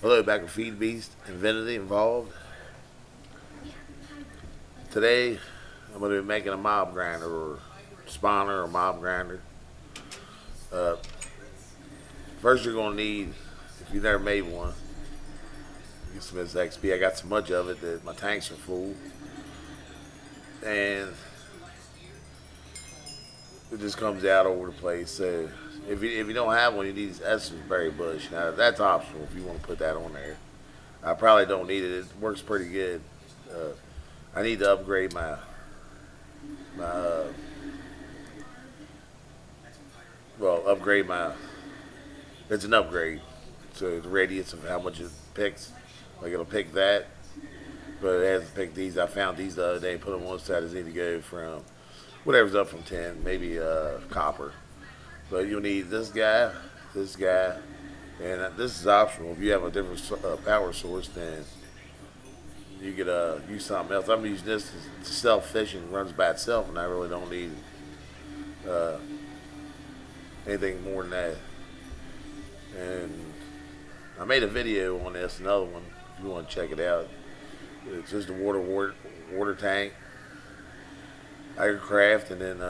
Hello, back with Feed Beast, Infinity involved. Today, I'm going to be making a mob grinder or spawner or mob grinder. Uh, First, you're going to need, if you've never made one, get some of this XP. I got so much of it that my tanks are full. And it just comes out over the place. So, if you don't have one, you need this essence berry bush. Now, that's optional if you want to put that on there. I probably don't need it. It works pretty good. Uh, I need to upgrade my upgrade my. It's an upgrade, so the radius of how much it picks, like it'll pick that, but it hasn't picked these. I found these the other day, put them on one side. It need to go from whatever's up from 10, maybe copper. But you'll need this guy, and this is optional. If you have a different power source, then you could use something else. I'm using this to self fishing, runs by itself, and I really don't need uh, anything more than that. And I made a video on this, another one, if you want to check it out. It's just a water tank, aircraft, and then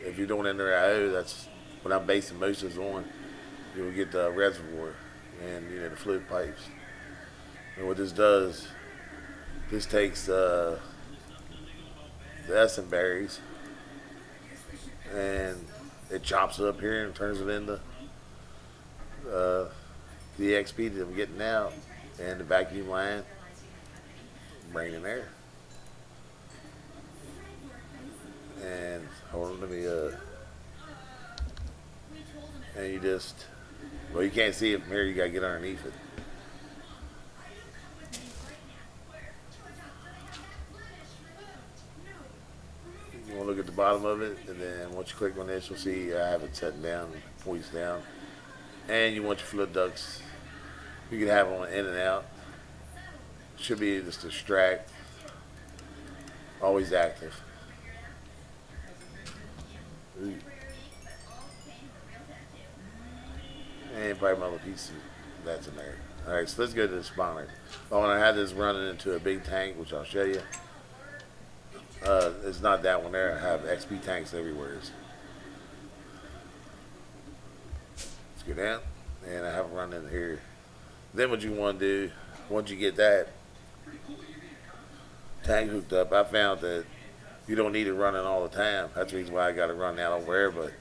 if you're doing NRIO, that's what I'm basing most of this on. You'll get the reservoir and the fluid pipes. And what this does, this takes the essence berries and it chops it up here and turns it into the XP that I'm getting out, and the vacuum line, bring in there. And hold on, let me and you just, well, you can't see it from here. You gotta get underneath it. You want to look at the bottom of it, and then once you click on this, you'll see I have it setting down, points down. And you want your flood ducts. You can have them on in and out. Should be just distract. Always active. Ooh. And probably another piece of that's in there. Alright, so let's go to the spawner. Oh, and I had this running into a big tank, which I'll show you. It's not that one there. I have XP tanks everywhere. Go down, and I have it run in here. Then what you want to do, once you get that tank hooked up, I found that you don't need it running all the time. That's the reason why I got it running out over there. But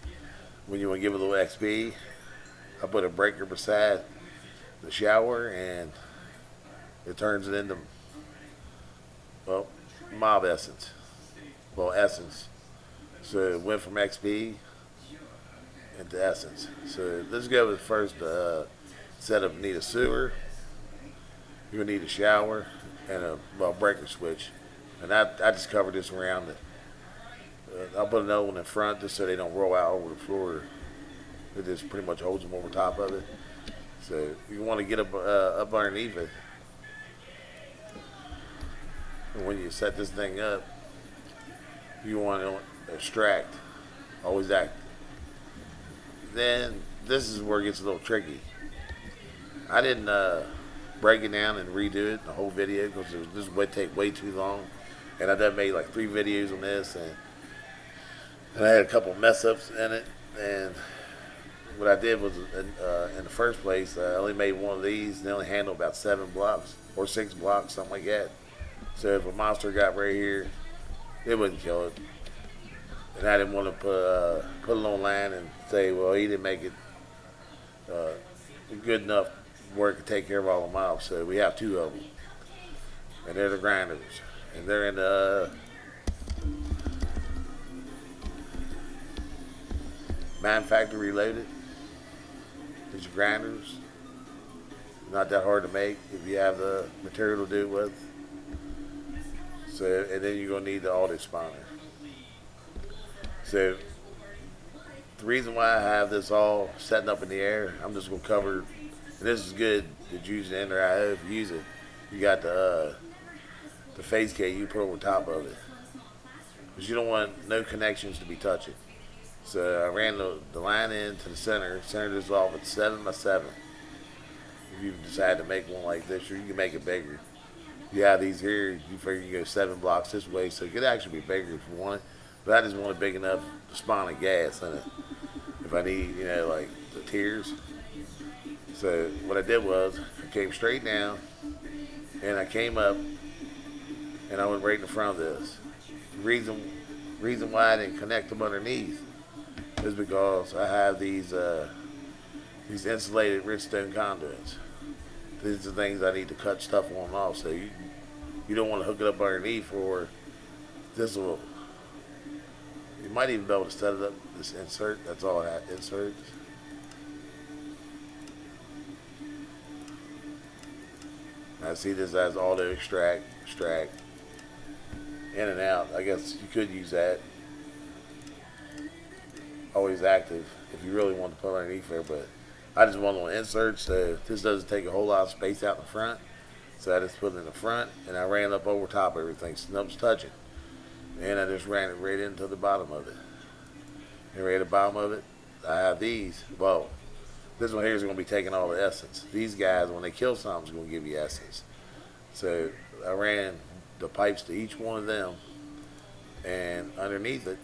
when you want to give it a little XP, I put a breaker beside the shower, and it turns it into, well, mob essence. Well, essence. So it went from XP into essence. So let's go with first setup. Need a sewer. You're gonna need a shower and a breaker switch. And I just covered this around it. I'll put another one in front just so they don't roll out over the floor. It just pretty much holds them over top of it. So you want to get up underneath it. And when you set this thing up, you want to extract. Always act. Then this is where it gets a little tricky. I didn't break it down and redo it the whole video because this would take way too long, and I done made like 3 videos on this, and I had a couple mess ups in it. And what I did was in the first place, I only made one of these, and they only handle about 7 blocks or 6 blocks, something like that. So if a monster got right here, it wouldn't kill it. And I didn't want to put it online and say, well, he didn't make it good enough where it could take care of all the mobs. So we have 2 of them, and they're the grinders, and they're in the minefactory loaded. These are grinders. Not that hard to make if you have the material to do it with. So, and then you're gonna need the auto spawner. So the reason why I have this all setting up in the air, I'm just gonna cover. And this is good to use the NRIO. If you use it, you got the phase cage you put over top of it, because you don't want no connections to be touching. So I ran the line into the center. Center this off at 7 by 7. if you decide to make one like this, or you can make it bigger. Yeah, these here, you figure you go 7 blocks this way, so it could actually be bigger if you want it. But I just want it big enough to spawn a gas in it. If I need, like the tiers. So what I did was I came straight down and I came up and I went right in front of this. The reason why I didn't connect them underneath is because I have these insulated redstone conduits. These are things I need to cut stuff on and off. So you don't want to hook it up underneath, or this will. You might even be able to set it up. This insert. That's all I have. Inserts. Now see, this has auto extract, in and out. I guess you could use that. Always active if you really want to put it underneath there, but I just want on inserts, so this doesn't take a whole lot of space out in the front. So I just put it in the front, and I ran up over top of everything, so nothing's touching. And I just ran it right into the bottom of it. And right at the bottom of it, I have these. Well, this one here is going to be taking all the essence. These guys, when they kill something, is going to give you essence. So I ran the pipes to each one of them, and underneath it,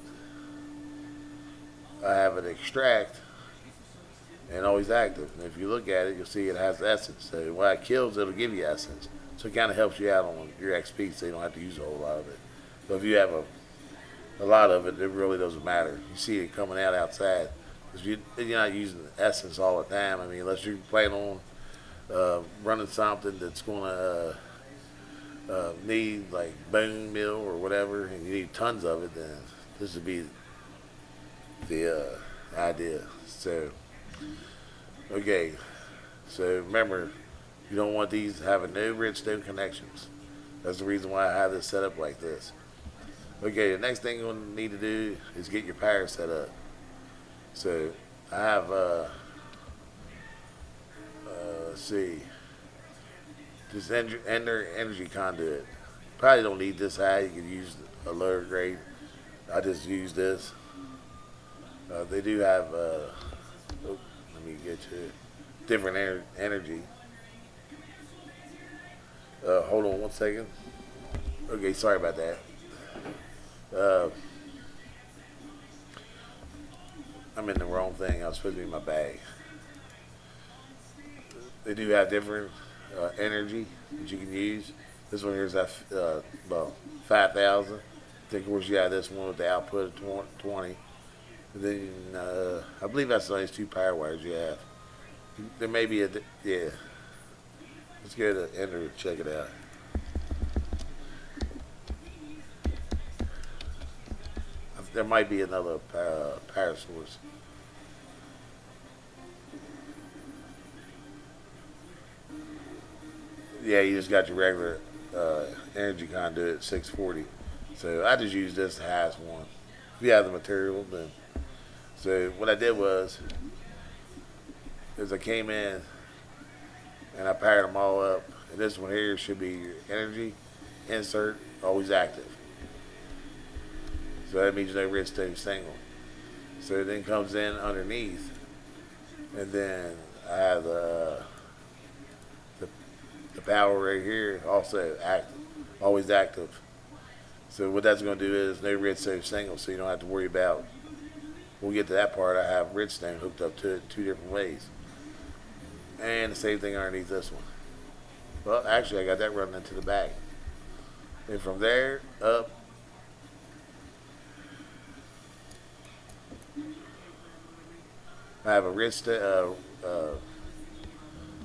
I have it extract and always active. And if you look at it, you'll see it has essence. So when it kills, it'll give you essence. So it kind of helps you out on your XP, so you don't have to use a whole lot of it. But if you have a lot of it, it really doesn't matter. You see it coming out outside. Because you're not using essence all the time. I mean, unless you plan on running something that's going to need like bone meal or whatever, and you need tons of it, then this would be the idea. So, okay. So remember, you don't want these having no redstone connections. That's the reason why I have this set up like this. Okay, the next thing you're going to need to do is get your power set up. So I have, let's see, this energy conduit. Probably don't need this high. You can use a lower grade. I just use this. They do have, let me get you different energy. Hold on 1 second. Okay, sorry about that. I'm in the wrong thing. I was supposed to be in my bag. They do have different energy that you can use. This one here is at 5,000. Of course, you have this one with the output of 20. And then I believe that's the only 2 power wires you have. There may be yeah. Let's go to enter, check it out. There might be another power source. Yeah, you just got your regular energy conduit 640. So I just use this, the highest one. If you have the material, then. So what I did was, I came in and I powered them all up. And this one here should be your energy insert, always active. So that means no redstone single. So it then comes in underneath, and then I have the power right here also active, always active. So what that's going to do is no redstone single, so you don't have to worry about. When we get to that part, I have redstone hooked up to it 2 different ways, and the same thing underneath this one. Well, actually, I got that running into the back, and from there up. I have a redstone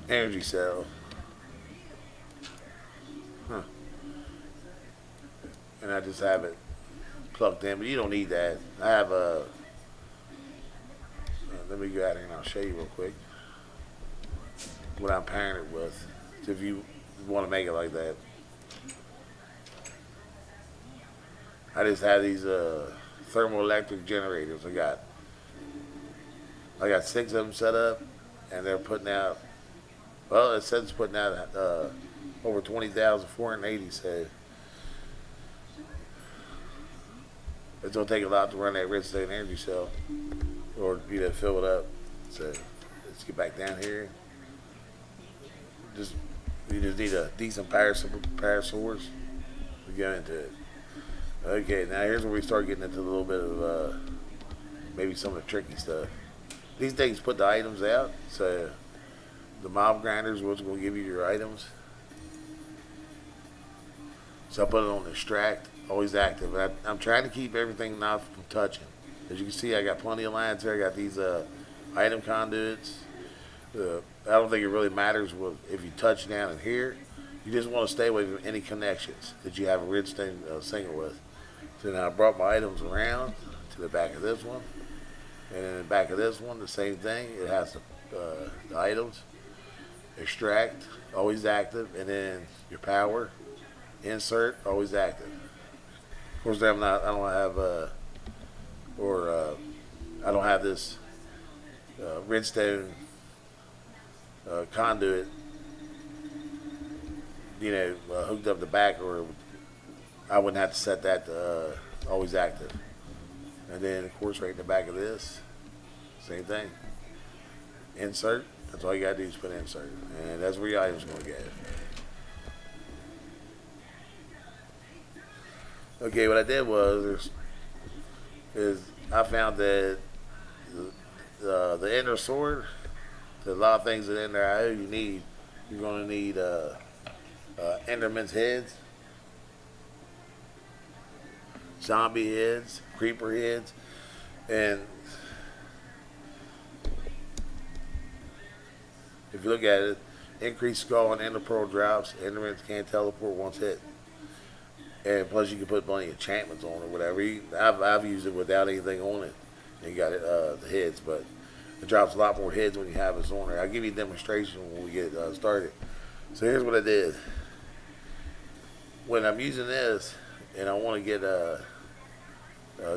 energy cell. And I just have it plugged in, but you don't need that. I have a. Let me go out here and I'll show you real quick what I'm pairing it with. So if you want to make it like that, I just have these thermoelectric generators. I got 6 of them set up, and they're putting out. Well, it says it's putting out over 20,480. So it's gonna take a lot to run that redstone energy cell, or fill it up. So let's get back down here. just you just need a decent power source to go into it. Okay, now here's where we start getting into a little bit of maybe some of the tricky stuff. These things put the items out, so the mob grinder is what's going to give you your items. So I put it on extract, always active. I'm trying to keep everything not from touching. As you can see, I got plenty of lines here. I got these item conduits. I don't think it really matters if you touch down in here. You just want to stay away from any connections that you have a redstone single with. So now I brought my items around to the back of this one. And in the back of this one, the same thing. It has the items. Extract, always active. And then your power. Insert, always active. Of course, I don't have this redstone conduit, hooked up the back, or I wouldn't have to set that to always active. And then, of course, right in the back of this, same thing. Insert, that's all you gotta do is put insert. And that's where your item's gonna go. Okay, what I did is I found that the inner sword, there's a lot of things that in there you're going to need Enderman's heads, zombie heads, creeper heads, and if you look at it, increased skull and ender pearl drops, Endermans can't teleport once hit. And plus, you can put plenty of enchantments on it, whatever. I've used it without anything on it. And you got it, the heads, but it drops a lot more heads when you have it on there. I'll give you a demonstration when we get started. So here's what I did. When I'm using this, and I want to get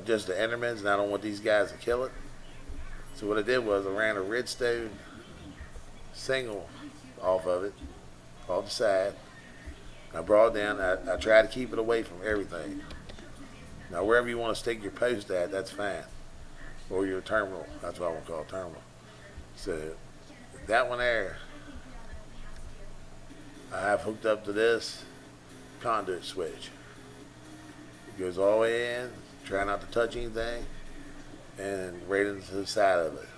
just the Endermans, and I don't want these guys to kill it. So what I did was I ran a redstone single off of it, off the side. I brought it down. I try to keep it away from everything. Now, wherever you want to stick your post at, that's fine. Or your terminal. That's what I want to call a terminal. So, that one there, I have hooked up to this conduit switch. It goes all the way in. Try not to touch anything. And right into the side of it.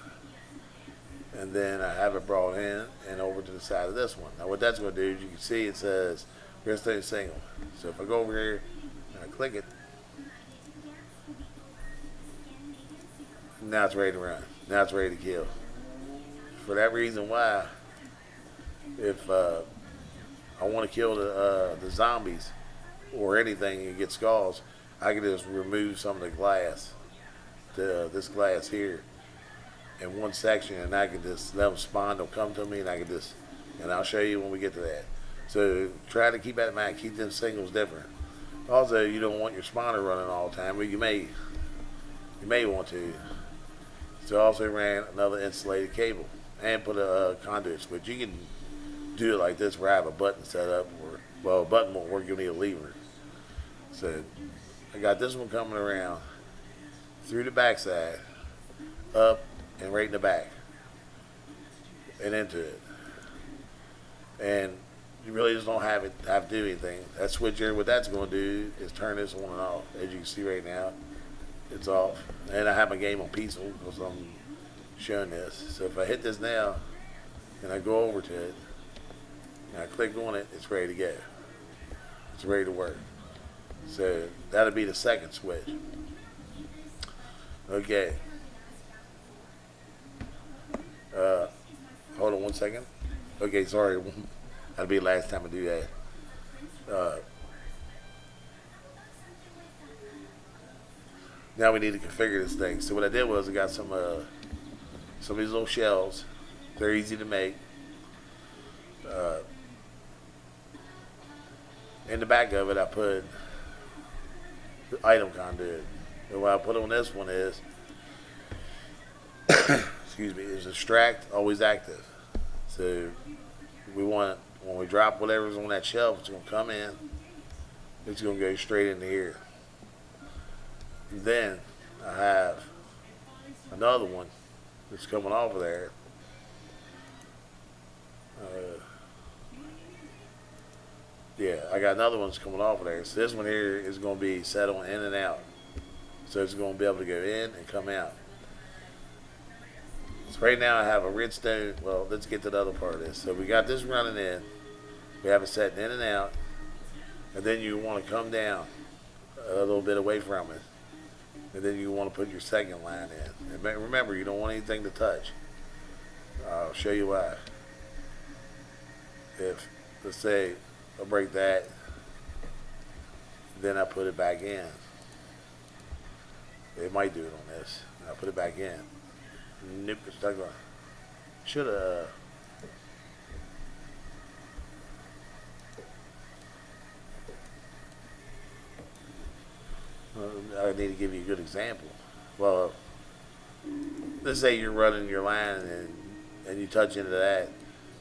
And then I have it brought in and over to the side of this one. Now, what that's going to do is you can see it says redstone single. So if I go over here and I click it, now it's ready to run. Now it's ready to kill. For that reason why, if I want to kill the zombies or anything and get skulls, I can just remove some of the glass, this glass here, in one section, and I can just let them spawn. They'll come to me, and I'll show you when we get to that. So try to keep that in mind. Keep them singles different. Also, you don't want your spawner running all the time, but you may want to. So I also ran another insulated cable and put a conduit switch. You can do it like this where I have a button set up, a button won't work. You'll need a lever. So I got this one coming around through the backside, up and right in the back, and into it. And you really just don't have to do anything. That switch here, what that's going to do is turn this on and off. As you can see right now, it's off. And I have my game on peaceful because I'm showing this. So if I hit this now, and I go over to it, and I click on it, it's ready to go. It's ready to work. So that'll be the second switch. Okay. Hold on one second. Okay, sorry. That'll be the last time I do that. Now we need to configure this thing. So what I did was I got some of these little shells. They're easy to make. In the back of it, I put the item conduit. And what I put on this one is, excuse me, is extract, always active. So we want, when we drop whatever's on that shelf, it's going to come in. It's going to go straight into here. And then I have another one that's coming off of there. Yeah, I got another one's coming off of there. So this one here is going to be set on in and out. So it's going to be able to go in and come out. So right now I have a redstone. Well, let's get to the other part of this. So we got this running in. We have it set in and out. And then you want to come down a little bit away from it. And then you want to put your second line in. And remember, you don't want anything to touch. I'll show you why. If, let's say, I break that, then I put it back in. It might do it on this. I put it back in. Nope, it's not going. Should have. I need to give you a good example. Well, let's say you're running your line and you touch into that.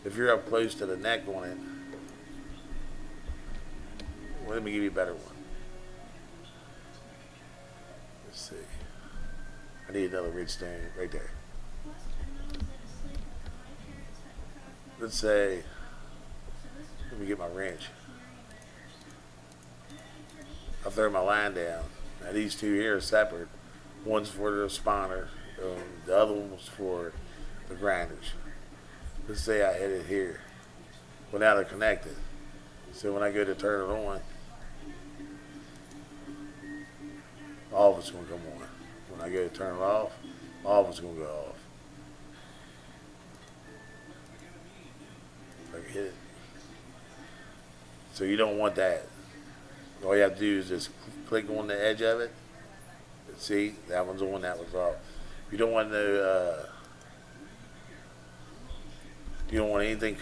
If you're up close to the neck on it, well, let me give you a better one. Let's see. I need another redstone right there. Let's say, let me get my wrench. I throw my line down. Now these two here are separate. One's for the spawner, the other one's for the grinders. Let's say I hit it here. Well, now they're connected. So when I go to turn it on, all of it's going to come on. When I go to turn it off, all of it's going to go off. I can hit it. So you don't want that. All you have to do is just click on the edge of it. See, that one's on, that one's off. You don't want to, you don't want anything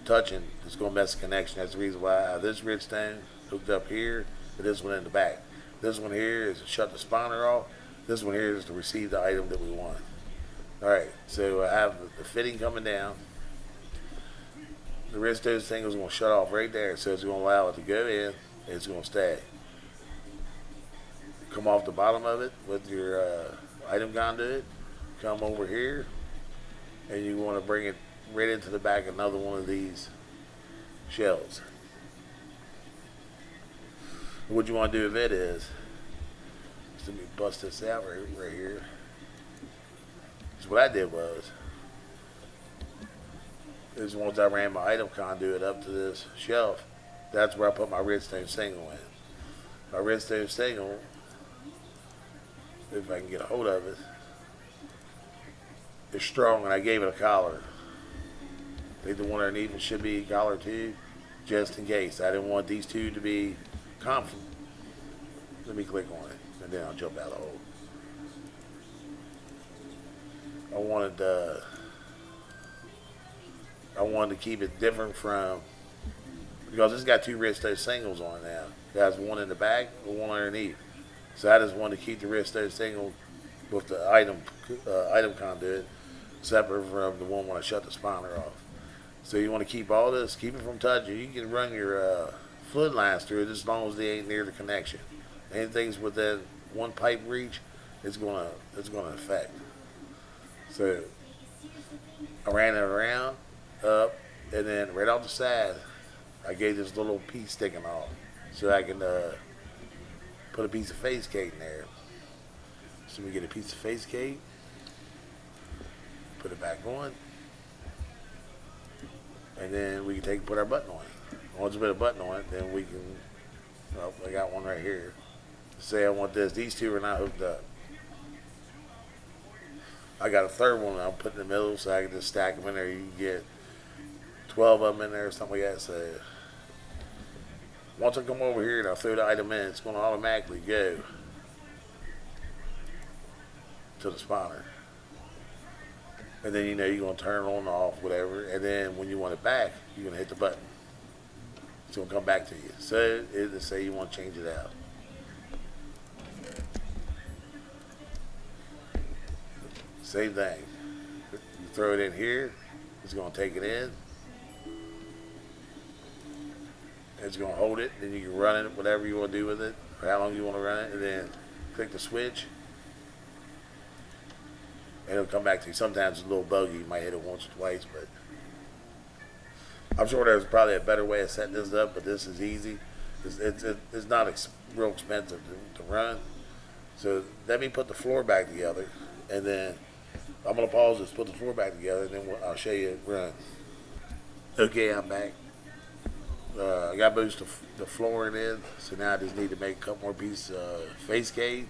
touching. It's going to mess the connection. That's the reason why I have this redstone hooked up here, but this one in the back. This one here is to shut the spawner off. This one here is to receive the item that we want. All right, so I have the fitting coming down. The redstone thing is going to shut off right there, so it's going to allow it to go in. It's going to stay. Come off the bottom of it with your item conduit. Come over here, and you want to bring it right into the back of another one of these shells. What you want to do with it is, let me bust this out right here. So what I did was, is once I ran my item conduit up to this shelf, that's where I put my redstone single in. My redstone single, if I can get a hold of it, is strong, and I gave it a collar. I think the one underneath it should be a collar too, just in case. I didn't want these two to be conflict. Let me click on it, and then I'll jump out of the hole. I wanted to keep it different from, because it's got two redstone singles on it now. It has one in the back and one underneath. So I just wanted to keep the redstone single with the item conduit separate from the one when I shut the spawner off. So you want to keep all this, keep it from touching. You can run your flood lines through it as long as they ain't near the connection. Anything's within one pipe reach, it's gonna affect. So I ran it around, up, and then right off the side, I gave this little piece sticking off, so I can put a piece of face cake in there. So we get a piece of face cake, put it back on, and then we can put our button on it. Once we put a button on it, then we can, well, I got one right here. Say I want this. These two are not hooked up. I got a third one I'll put in the middle so I can just stack them in there. You can get 12 of them in there or something like that. So once I come over here and I throw the item in, it's going to automatically go to the spawner. And then you're going to turn it on and off, whatever. And then when you want it back, you're going to hit the button. It's going to come back to you. So let's say you want to change it out. Same thing. You throw it in here, it's going to take it in. It's going to hold it, then you can run it, whatever you want to do with it, or how long you want to run it, and then click the switch, and it'll come back to you. Sometimes it's a little buggy, you might hit it once or twice, but I'm sure there's probably a better way of setting this up, but this is easy. It's not real expensive to run. So let me put the floor back together, and then I'm gonna pause this, put the floor back together, and then I'll show you it run. Okay, I'm back. I got most of the flooring in, so now I just need to make a couple more pieces of face cage,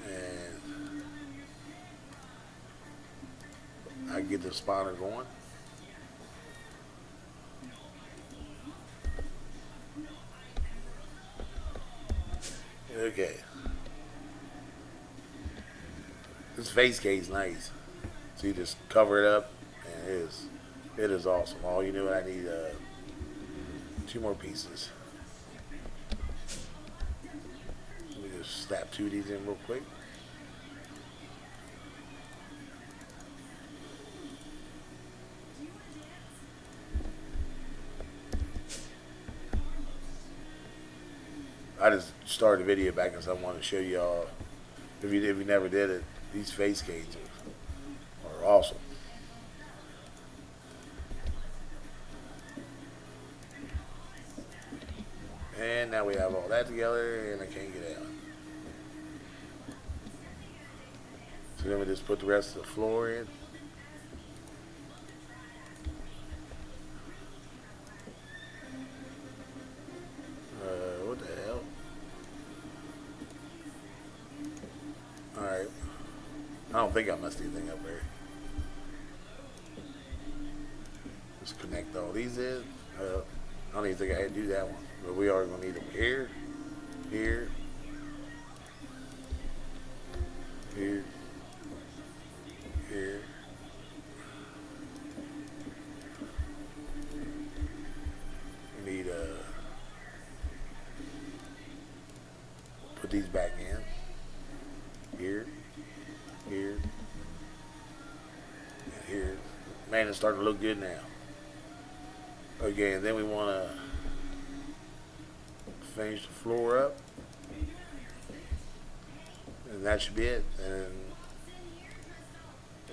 and I can get the spawner going. Okay, this face cage is nice. So you just cover it up, and it is awesome. All you know, I need two more pieces. Let me just snap two of these in real quick. I just started the video back because I wanted to show y'all. If you never did it, these face cages are awesome. And now we have all that together, and I can't get out. So then we just put the rest of the floor in. What the hell? Alright. I don't think I messed anything up there. Just connect all these in. I don't even think I had to do that one. But we are going to need them here, here, here, here. We need put these back in. Here, here, and here. Man, it's starting to look good now. Okay, and then we want to finish the floor up, and that should be it. And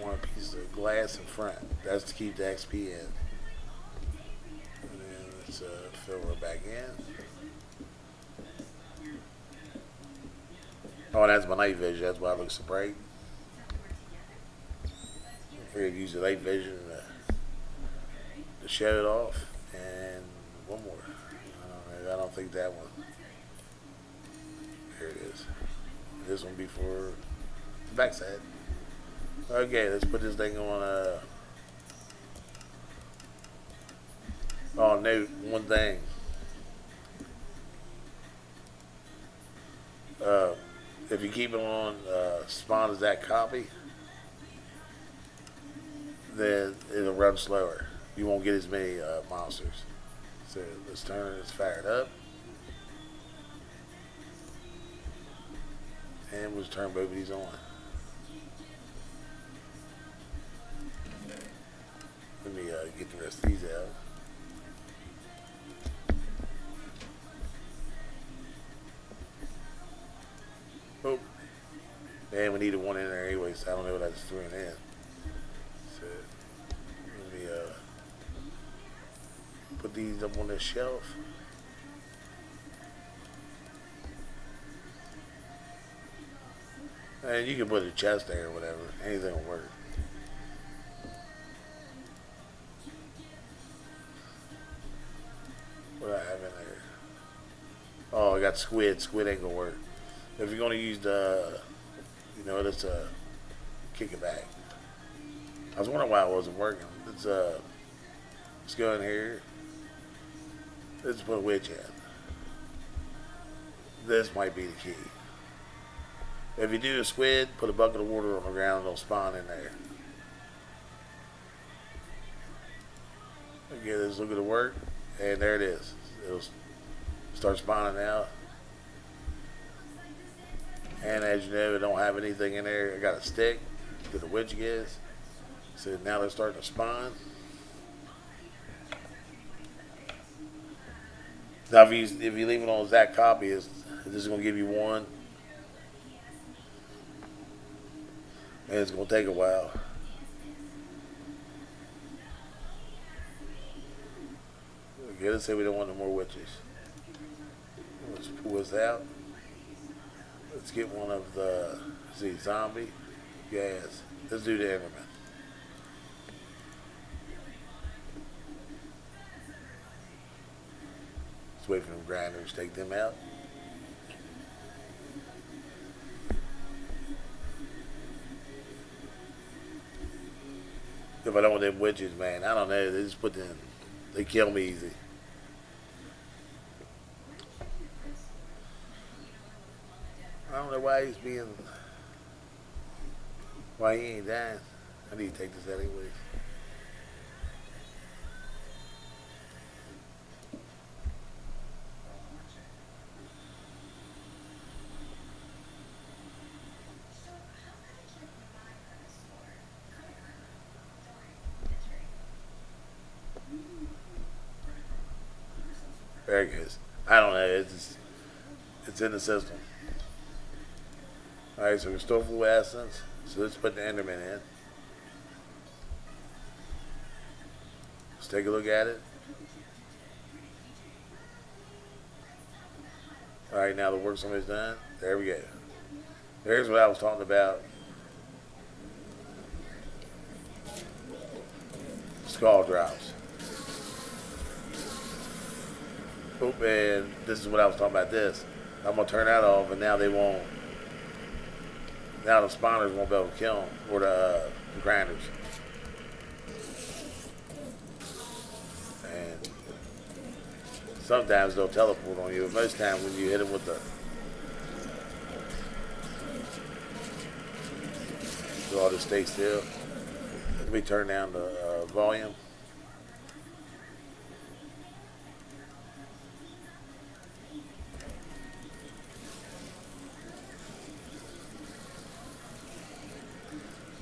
one piece of glass in front. That's to keep the XP in. And then let's fill her back in. Oh, and that's my night vision. That's why it looks so bright. I'm afraid to use the night vision to shut it off. And one more. I don't think that one. There it is. This one be for the backside. Okay, let's put this thing on. Oh, note one thing. If you keep it on spawn as that copy, then it'll run slower. You won't get as many monsters. So let's turn it, let's fire it up. And we'll just turn both of these on. Let me get the rest of these out. Oh, and we needed one in there anyway, so I don't know what I just threw it in. So let me put these up on this shelf. And you can put a chest there or whatever. Anything will work. What do I have in there? Oh, I got squid. Squid ain't gonna work. If you're gonna use the, let's kick it back. I was wondering why it wasn't working. Let's go in here. Let's put a witch in. This might be the key. If you do a squid, put a bucket of water on the ground and it'll spawn in there. Okay, let's look at the work. And there it is. It'll start spawning out. And as you know, it don't have anything in there. I got a stick that the witch gets. So now they're starting to spawn. Now if you leave it on exact copy, this is going to give you one. And it's going to take a while. Yeah, let's say we don't want no more witches. Let's pull this out. Let's get one of the, let's see, zombie. Gas. Let's do the Enderman. Let's wait for them grinders to take them out. If I don't want them witches, man, I don't know. They just put them, they kill me easy. I don't know why he's being, why he ain't dying. I need to take this out anyways. There it goes. I don't know. It's in the system. All right, so we're still full essence. So let's put the Enderman in. Let's take a look at it. All right, now the work somebody's done. There we go. There's what I was talking about. Skull drops. Oh, and this is what I was talking about. This. I'm gonna turn that off, and now they won't. Now the spawners won't be able to kill them, or the grinders. And sometimes they'll teleport on you, but most times when you hit them with the, so I'll just stay still. Let me turn down the volume.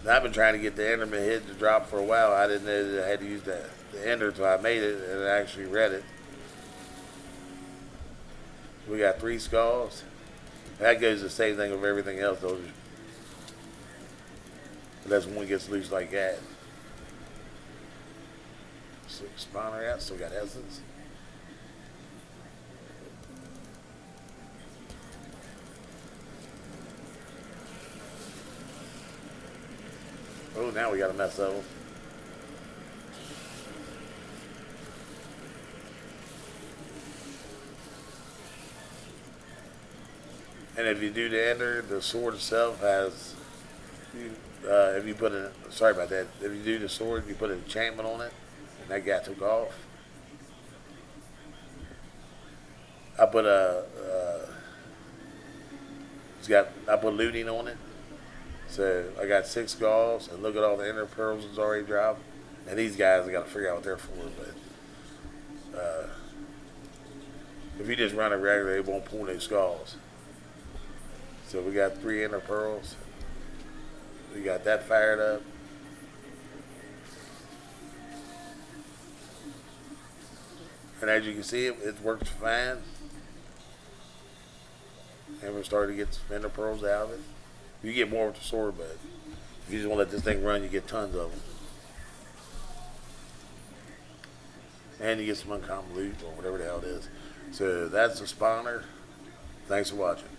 I've been trying to get the Enderman hit to drop for a while. I didn't know that I had to use the Ender until I made it and I actually read it. We got 3 skulls. That goes the same thing with everything else, though. Unless one gets loose like that. So spawner out, still got essence. Oh, now we got a mess of them. And if you do the ender, the sword itself has, if you put a, sorry about that, if you do the sword, you put an enchantment on it, and that guy took off. I put I put looting on it. So I got 6 skulls, and look at all the ender pearls that's already dropped. And these guys, I got to figure out what they're for. But if you just run it regular, it won't pull no skulls. So we got 3 ender pearls. We got that fired up. And as you can see, it works fine. And we're starting to get some ender pearls out of it. You get more with the sword, but if you just want to let this thing run, you get tons of them. And you get some uncommon loot or whatever the hell it is. So that's the spawner. Thanks for watching.